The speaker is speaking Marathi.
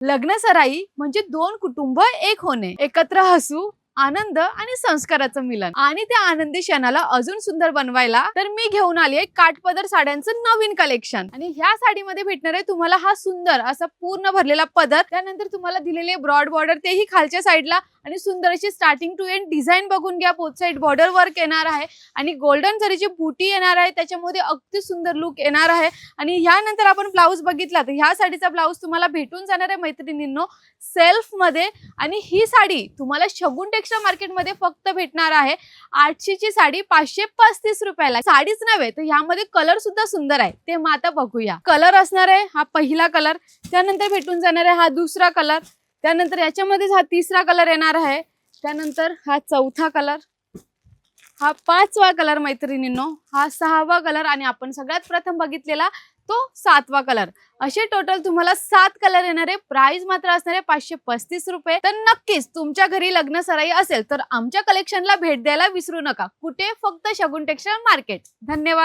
लग्न सराई म्हणजे दोन कुटुंब एक होणे, एकत्र हसू, आनंद आणि संस्काराचं मिलन आणि त्या आनंदी क्षणाला अजून सुंदर बनवायला तर मी घेऊन आली आहे काठपदर साड्यांचं नवीन कलेक्शन। आणि ह्या साडीमध्ये भेटणार आहे तुम्हाला हा सुंदर असा पूर्ण भरलेला पदर, त्यानंतर तुम्हाला दिलेले ब्रॉड बॉर्डर तेही खालच्या साईडला आणि सुंदर अशी स्टार्टिंग टू एंड डिझाईन बघून घ्या। बोथ साइड बॉर्डर वर्क येणार आहे आणि गोल्डन जरीची बूटी येणार आहे, त्याच्यामध्ये अगदी सुंदर लुक येणार आहे। आणि ह्यानंतर आपण ब्लाऊज बघितला तर ह्या साडीचा ब्लाऊज तुम्हाला भेटून जाणार आहे मैत्रिणींनो सेल्फ मध्ये। आणि ही साडी तुम्हाला शगुन टेक्सटाईल मार्केट मध्ये फक्त भेटणार आहे 800 ची साडी 535 रुपयाला। साडीच नव्हे तर ह्यामध्ये कलर सुद्धा सुंदर आहे, ते मग आता बघूया। कलर असणार आहे हा पहिला कलर, त्यानंतर भेटून जाणार आहे हा दुसरा कलर, त्यानंतर याच्यामध्ये हा तिसरा कलर येणार आहे, त्यानंतर हा चौथा कलर, हा पाचवा कलर मैत्रिणींनो, हा सहावा कलर आणि आपण सगळ्यात प्रथम बघितलेला तो सातवा कलर। असे टोटल तुम्हाला 7 कलर येणार आहे। प्राइस मात्र असणार आहे 535 रुपये। तर नक्कीच तुमच्या घरी लग्न सराई असेल तर आमच्या कलेक्शनला भेट द्यायला विसरू नका। कुठे? फक्त शगुन टेक्सटाईल मार्केट। धन्यवाद।